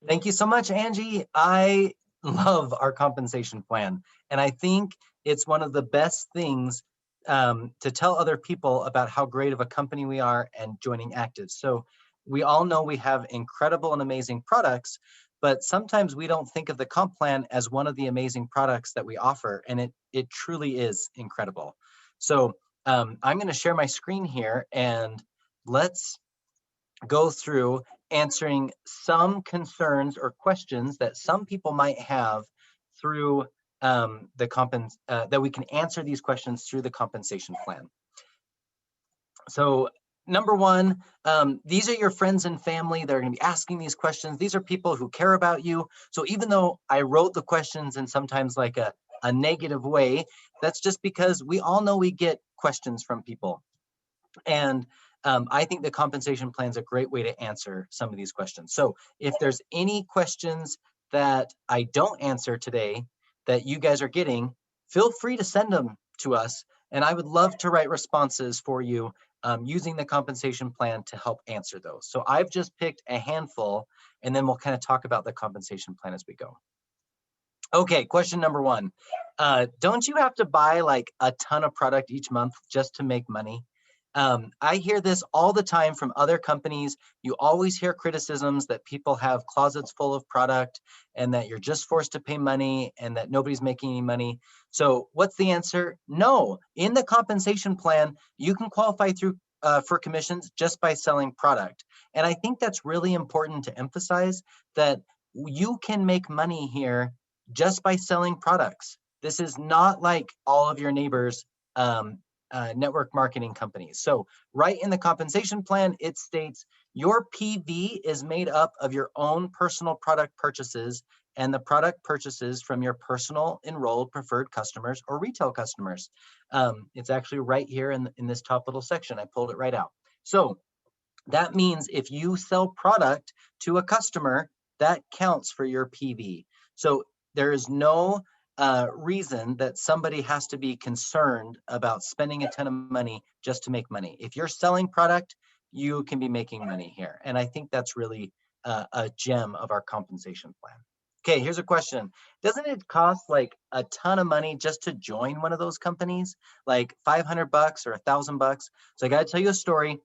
Thank you so much, Angie. I love our compensation plan. And I think it's one of the best things to tell other people about how great of a company we are and joining Active. So we all know we have incredible and amazing products, but sometimes we don't think of the comp plan as one of the amazing products that we offer. And it truly is incredible. So I'm going to share my screen here and let's go through answering some concerns or questions that some people might have through that we can answer these questions through the compensation plan. So number one, these are your friends and family that are going to be asking these questions. These are people who care about you. So even though I wrote the questions in sometimes like a negative way, that's just because we all know we get questions from people. And I think the compensation plan is a great way to answer some of these questions. So if there's any questions that I don't answer today that you guys are getting, feel free to send them to us. And I would love to write responses for you using the compensation plan to help answer those. So I've just picked a handful, and then we'll kind of talk about the compensation plan as we go. Okay, question number one. Don't you have to buy like a ton of product each month just to make money? I hear this all the time from other companies. You always hear criticisms that people have closets full of product and that you're just forced to pay money and that nobody's making any money. So what's the answer? No. In the compensation plan, you can qualify through for commissions just by selling product. And I think that's really important to emphasize that you can make money here just by selling products. This is not like all of your neighbors' network marketing companies. So right in the compensation plan, it states your PV is made up of your own personal product purchases and the product purchases from your personal enrolled preferred customers or retail customers. It's actually right here in this top little section. I pulled it right out. So that means if you sell product to a customer, that counts for your PV. So there is no reason that somebody has to be concerned about spending a ton of money just to make money. If you're selling product, you can be making money here. And I think that's really a gem of our compensation plan. Okay, here's a question. Doesn't it cost like a ton of money just to join one of those companies? Like 500 bucks or $1,000? So I got to tell you a story.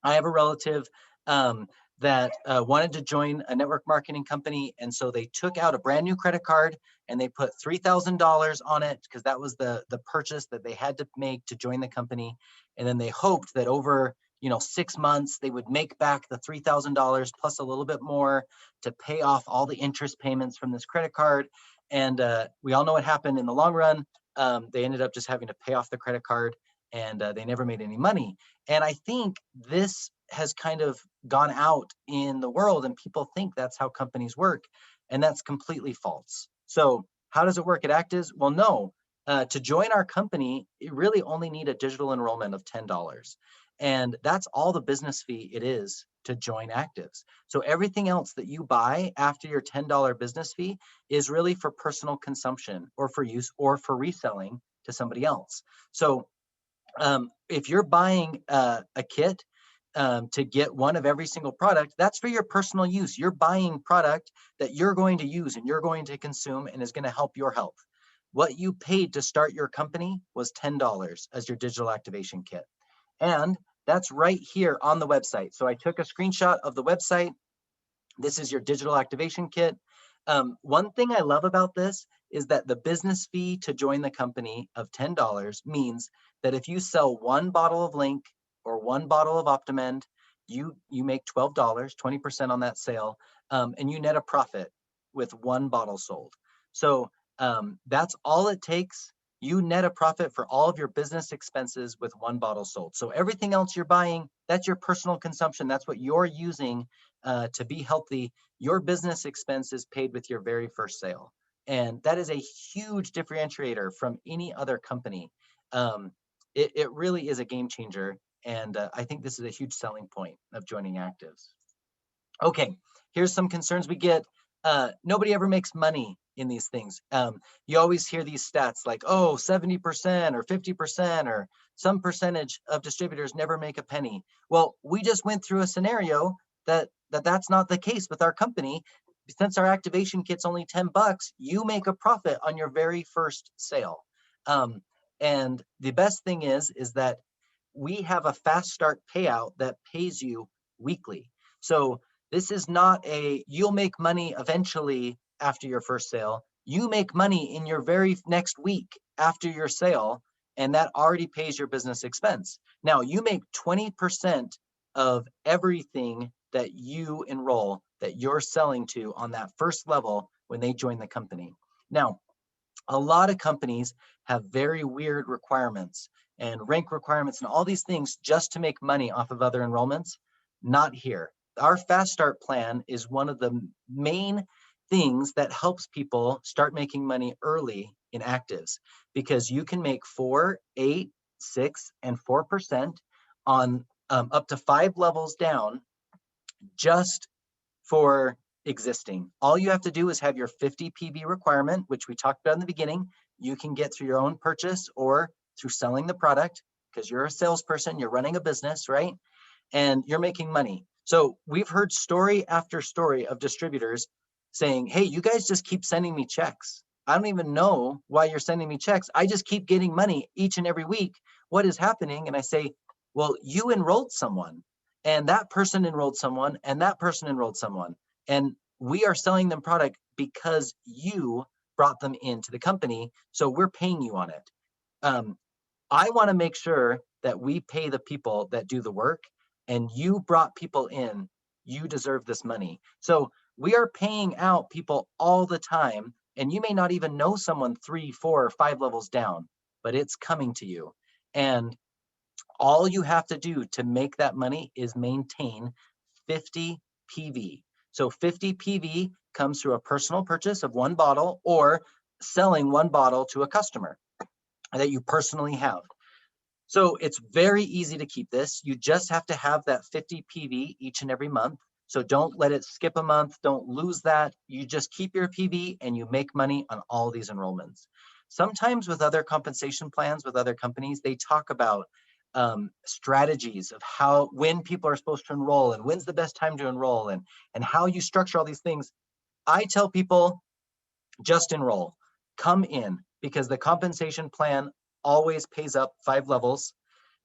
I have a relative that wanted to join a network marketing company. And so they took out a brand new credit card and they put $3,000 on it because that was the purchase that they had to make to join the company. And then they hoped that over 6 months, they would make back the $3,000 plus a little bit more to pay off all the interest payments from this credit card. And we all know what happened in the long run. They ended up just having to pay off the credit card and they never made any money. And I think this has kind of gone out in the world and people think that's how companies work. And that's completely false. So how does it work at Actives? Well, no. To join our company, you really only need a digital enrollment of $10. And that's all the business fee it is to join Actives. So everything else that you buy after your $10 business fee is really for personal consumption or for use or for reselling to somebody else. So if you're buying a kit to get one of every single product, that's for your personal use. You're buying product that you're going to use and you're going to consume and is going to help your health. What you paid to start your company was $10 as your digital activation kit. And that's right here on the website. So I took a screenshot of the website. This is your digital activation kit. One thing I love about this is that the business fee to join the company of $10 means that if you sell one bottle of Link or one bottle of Optimend, you make $12, 20% on that sale, and you net a profit with one bottle sold. So that's all it takes. You net a profit for all of your business expenses with one bottle sold. So everything else you're buying, that's your personal consumption. That's what you're using to be healthy. Your business expense is paid with your very first sale. And that is a huge differentiator from any other company. It really is a game changer. And I think this is a huge selling point of joining Actives. Okay, here's some concerns we get. Nobody ever makes money in these things. You always hear these stats like, oh, 70% or 50% or some percentage of distributors never make a penny. Well, we just went through a scenario that's not the case with our company. since our activation kit's only 10 bucks, you make a profit on your very first sale. And the best thing is that we have a fast start payout that pays you weekly. So this is not a, you'll make money eventually after your first sale. You make money in your very next week after your sale, and that already pays your business expense. Now you make 20% of everything that you enroll, that you're selling to on that first level when they join the company. Now, a lot of companies have very weird requirements and rank requirements and all these things just to make money off of other enrollments. Not here. Our Fast Start plan is one of the main things that helps people start making money early in actives, because you can make 4, 8, 6, and 4% on up to 5 levels down just for existing. All you have to do is have your 50 PV requirement, which we talked about in the beginning. You can get through your own purchase or through selling the product, because you're a salesperson, you're running a business, right? And you're making money. So we've heard story after story of distributors saying, hey, you guys just keep sending me checks. I don't even know why you're sending me checks. I just keep getting money each and every week. What is happening? And I say, well, you enrolled someone, and that person enrolled someone, and that person enrolled someone. And we are selling them product because you brought them into the company. So we're paying you on it. I want to make sure that we pay the people that do the work, and you brought people in. You deserve this money. So we are paying out people all the time, and you may not even know someone 3, 4, or 5 levels down, but it's coming to you. And all you have to do to make that money is maintain 50 PV. So 50 PV comes through a personal purchase of 1 bottle or selling 1 bottle to a customer that you personally have. So it's very easy to keep this. You just have to have that 50 PV each and every month. So don't let it skip a month. Don't lose that. You just keep your PV and you make money on all these enrollments. Sometimes with other compensation plans with other companies, they talk about strategies of when people are supposed to enroll and when's the best time to enroll and how you structure all these things. I tell people, just enroll, come in, because the compensation plan always pays up 5 levels.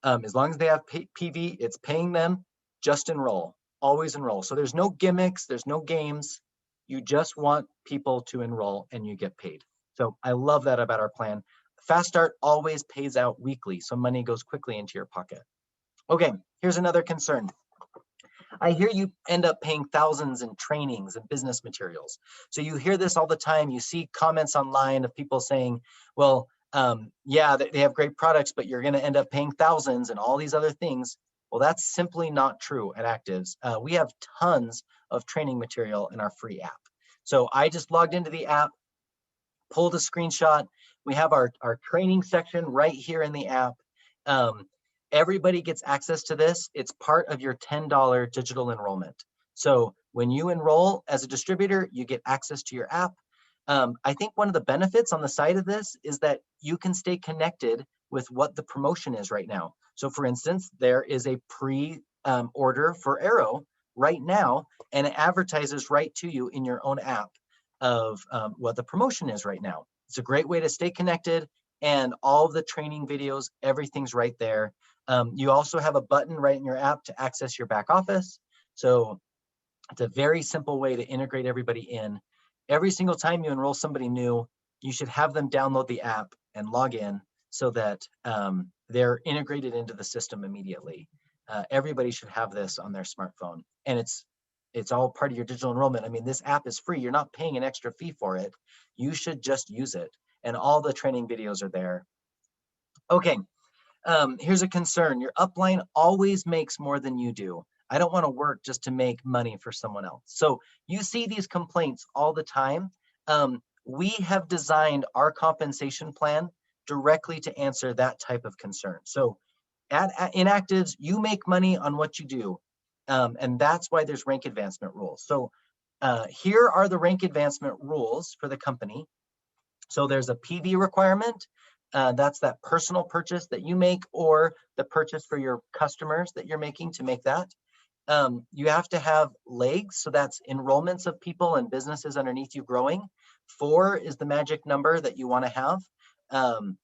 As long as they have PV, it's paying them. Just enroll, always enroll. So there's no gimmicks, there's no games. You just want people to enroll and you get paid. So I love that about our plan. Fast Start always pays out weekly, so money goes quickly into your pocket. Okay, here's another concern. I hear you end up paying thousands in trainings and business materials. So you hear this all the time. You see comments online of people saying, well, yeah, they have great products, but you're going to end up paying thousands and all these other things. Well, that's simply not true at Actives. We have tons of training material in our free app. So I just logged into the app, pulled a screenshot. We have our training section right here in the app. Everybody gets access to this. It's part of your $10 digital enrollment. So when you enroll as a distributor, you get access to your app. I think one of the benefits on the side of this is that you can stay connected with what the promotion is right now. So for instance, there is a pre-order for Arrow right now, and it advertises right to you in your own app of what the promotion is right now. It's a great way to stay connected, and all the training videos, everything's right there. You also have a button right in your app to access your back office. So it's a very simple way to integrate everybody in. Every single time you enroll somebody new, you should have them download the app and log in so that they're integrated into the system immediately. Everybody should have this on their smartphone, and it's all part of your digital enrollment. I mean, this app is free. You're not paying an extra fee for it. You should just use it, and all the training videos are there. Okay, here's a concern. Your upline always makes more than you do. I don't want to work just to make money for someone else. So you see these complaints all the time. We have designed our compensation plan directly to answer that type of concern. So in Actives, you make money on what you do. And that's why there's rank advancement rules. So here are the rank advancement rules for the company. So there's a PV requirement. That's that personal purchase that you make, or the purchase for your customers that you're making to make that. You have to have legs, so that's enrollments of people and businesses underneath you growing. 4 is the magic number that you want to have. Um,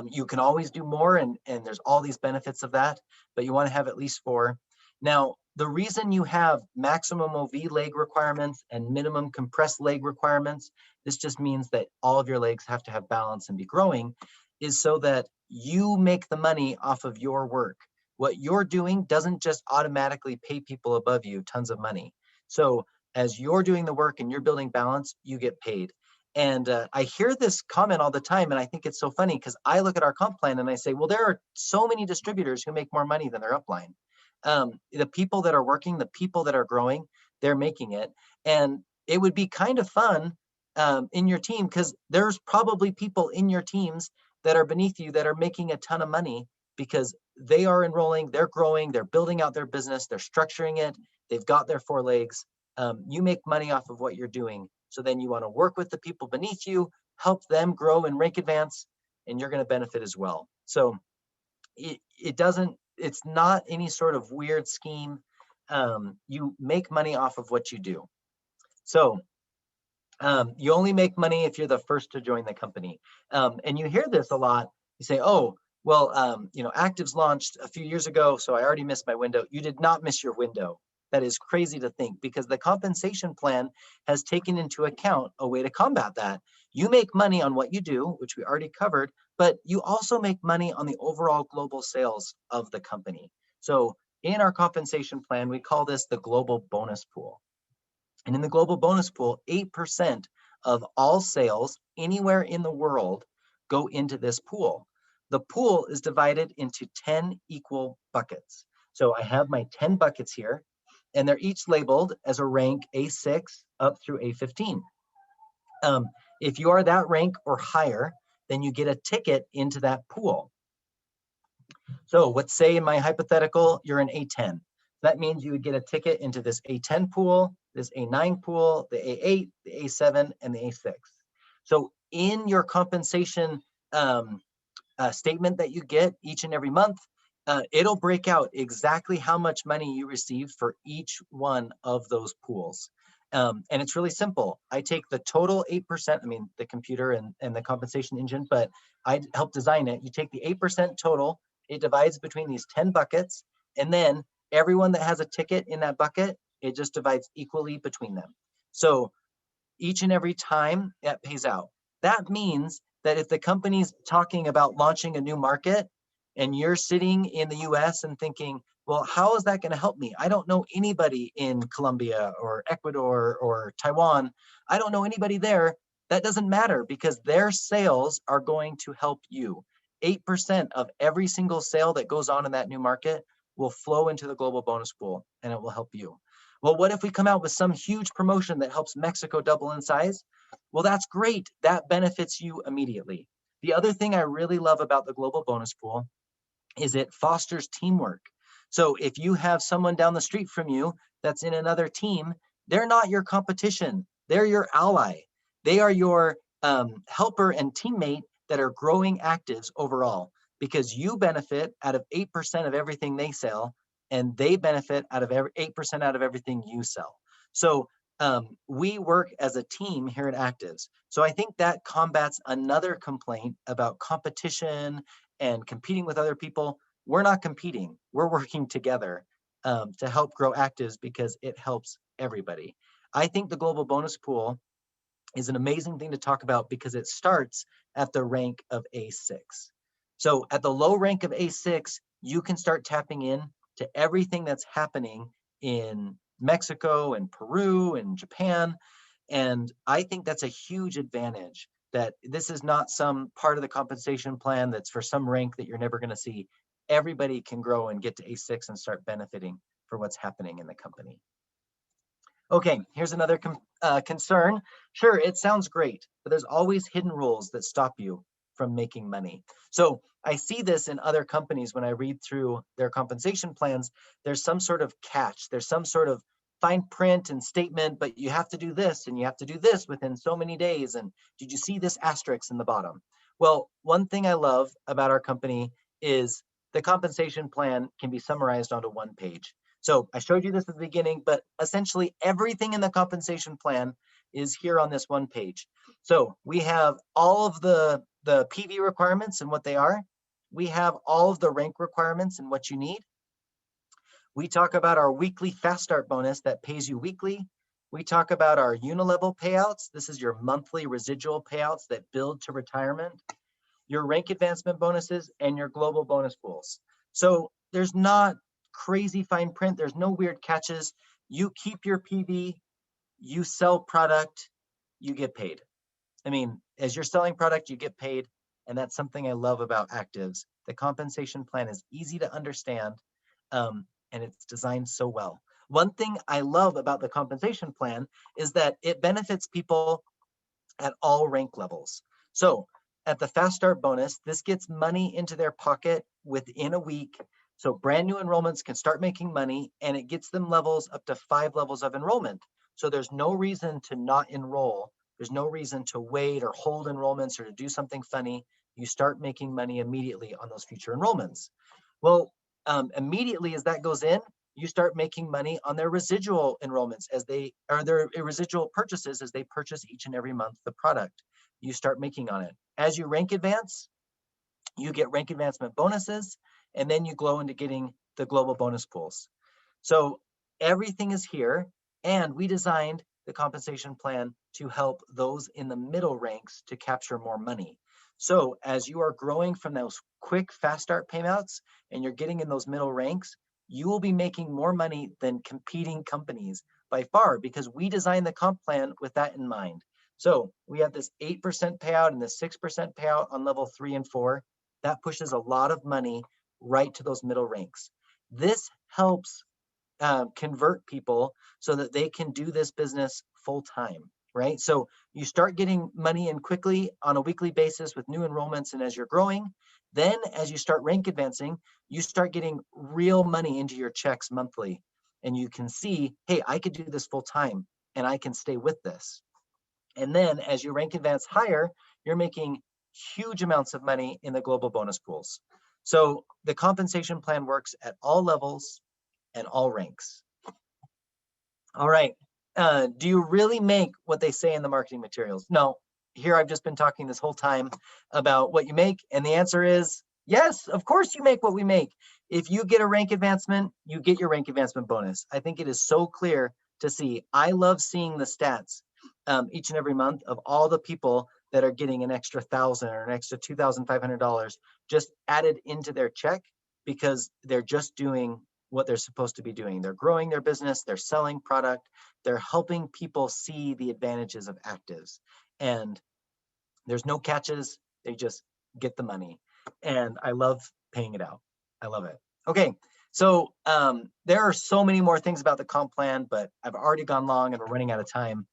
you can always do more, and there's all these benefits of that, but you want to have at least 4. Now, the reason you have maximum OV leg requirements and minimum compressed leg requirements, this just means that all of your legs have to have balance and be growing, is so that you make the money off of your work. What you're doing doesn't just automatically pay people above you tons of money. So as you're doing the work and you're building balance, you get paid. And I hear this comment all the time, and I think it's so funny because I look at our comp plan and I say, well, there are so many distributors who make more money than their upline. The people that are working, the people that are growing, they're making it. And it would be kind of fun in your team, because there's probably people in your teams that are beneath you that are making a ton of money because they are enrolling, they're growing, they're building out their business, they're structuring it, they've got their 4 legs. You make money off of what you're doing. So then you want to work with the people beneath you, help them grow and rank advance, and you're going to benefit as well. So it doesn't, it's not any sort of weird scheme. You make money off of what you do. So you only make money if you're the first to join the company. And you hear this a lot. You say, oh, well, Actives launched a few years ago, so I already missed my window. You did not miss your window. That is crazy to think, because the compensation plan has taken into account a way to combat that. You make money on what you do, which we already covered, but you also make money on the overall global sales of the company. So in our compensation plan, we call this the global bonus pool. And in the global bonus pool, 8% of all sales anywhere in the world go into this pool. The pool is divided into 10 equal buckets. So I have my 10 buckets here, and they're each labeled as a rank A6 up through A15. If you are that rank or higher, then you get a ticket into that pool. So let's say in my hypothetical, you're an A10. That means you would get a ticket into this A10 pool, this A9 pool, the A8, the A7, and the A6. So in your compensation statement that you get each and every month, it'll break out exactly how much money you received for each one of those pools. And it's really simple. I take the total 8%, I mean, the computer and the compensation engine, but I helped design it. You take the 8% total, it divides between these 10 buckets, and then everyone that has a ticket in that bucket, it just divides equally between them. So each and every time it pays out. That means that if the company's talking about launching a new market and you're sitting in the US and thinking, well, how is that going to help me? I don't know anybody in Colombia or Ecuador or Taiwan. I don't know anybody there. That doesn't matter, because their sales are going to help you. 8% of every single sale that goes on in that new market will flow into the global bonus pool, and it will help you. Well, what if we come out with some huge promotion that helps Mexico double in size? Well, that's great. That benefits you immediately. The other thing I really love about the global bonus pool is it fosters teamwork. So if you have someone down the street from you that's in another team, they're not your competition. They're your ally. They are your helper and teammate that are growing actives overall, because you benefit out of 8% of everything they sell, and they benefit out of 8% out of everything you sell. So we work as a team here at Actives. So I think that combats another complaint about competition and competing with other people. We're not competing. We're working together to help grow Actives, because it helps everybody. I think the global bonus pool is an amazing thing to talk about, because it starts at the rank of A6. So at the low rank of A6, you can start tapping in to everything that's happening in Mexico and Peru and Japan. And I think that's a huge advantage, that this is not some part of the compensation plan that's for some rank that you're never going to see. Everybody can grow and get to A6 and start benefiting for what's happening in the company. Okay, here's another concern. Sure, it sounds great, but there's always hidden rules that stop you from making money. So I see this in other companies when I read through their compensation plans. There's some sort of catch. There's some sort of fine print and statement, but you have to do this and you have to do this within so many days. And did you see this asterisk in the bottom? Well, one thing I love about our company is the compensation plan can be summarized onto one page. So I showed you this at the beginning, but essentially everything in the compensation plan is here on this one page. So we have all of the PV requirements and what they are. We have all of the rank requirements and what you need. We talk about our weekly fast start bonus that pays you weekly. We talk about our unilevel payouts. This is your monthly residual payouts that build to retirement, your rank advancement bonuses, and your global bonus pools. So there's not crazy fine print. There's no weird catches. You keep your PV, you sell product, you get paid. I mean, as you're selling product, you get paid. And that's something I love about actives. The compensation plan is easy to understand, and it's designed so well. One thing I love about the compensation plan is that it benefits people at all rank levels. So at the fast start bonus, this gets money into their pocket within a week. So brand new enrollments can start making money, and it gets them levels up to 5 levels of enrollment. So there's no reason to not enroll. There's no reason to wait or hold enrollments or to do something funny. You start making money immediately on those future enrollments. Well, immediately as that goes in, you start making money on their residual enrollments as they, or their residual purchases as they purchase each and every month the product. You start making on it. As you rank advance, you get rank advancement bonuses, and then you glow into getting the global bonus pools. So everything is here, and we designed the compensation plan to help those in the middle ranks to capture more money. So as you are growing from those quick fast start payouts and you're getting in those middle ranks, you will be making more money than competing companies by far, because we designed the comp plan with that in mind. So we have this 8% payout and the 6% payout on level 3 and 4. That pushes a lot of money right to those middle ranks. This helps convert people so that they can do this business full time, right? So you start getting money in quickly on a weekly basis with new enrollments, and as you're growing, then as you start rank advancing, you start getting real money into your checks monthly, and you can see, hey, I could do this full time and I can stay with this. And then as you rank advance higher, you're making huge amounts of money in the global bonus pools. So the compensation plan works at all levels and all ranks. All right. Do you really make what they say in the marketing materials? No. Here I've just been talking this whole time about what you make, and the answer is yes, of course you make what we make. If you get a rank advancement, you get your rank advancement bonus. I think it is so clear to see. I love seeing the stats each and every month of all the people that are getting an extra $1,000 or an extra $2,500 just added into their check because they're just doing what they're supposed to be doing. They're growing their business, they're selling product, they're helping people see the advantages of actives. And there's no catches, they just get the money. And I love paying it out. I love it. Okay, so there are so many more things about the comp plan, but I've already gone long and we're running out of time.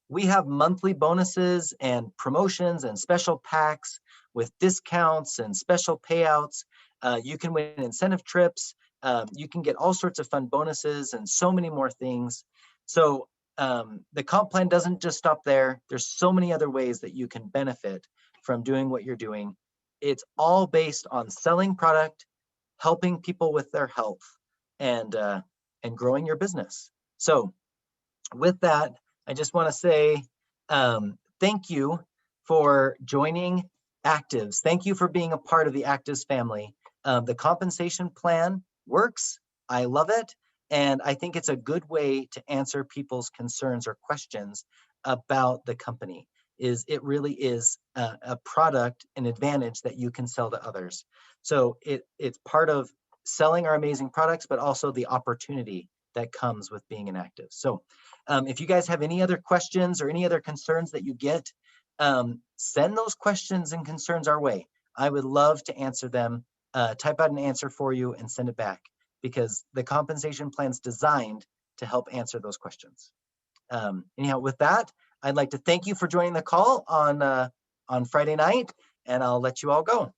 We have monthly bonuses and promotions and special packs with discounts and special payouts. You can win incentive trips. You can get all sorts of fun bonuses and so many more things. So the comp plan doesn't just stop there. There's so many other ways that you can benefit from doing what you're doing. It's all based on selling product, helping people with their health, and growing your business. So with that, I just want to say thank you for joining Actives. Thank you for being a part of the Actives family. The compensation plan works. I love it. And I think it's a good way to answer people's concerns or questions about the company. It really is a product, an advantage that you can sell to others. So it's part of selling our amazing products, but also the opportunity that comes with being an active. So if you guys have any other questions or any other concerns that you get, send those questions and concerns our way. I would love to answer them, type out an answer for you and send it back, because the compensation plan's designed to help answer those questions. Anyhow, with that, I'd like to thank you for joining the call on Friday night, and I'll let you all go.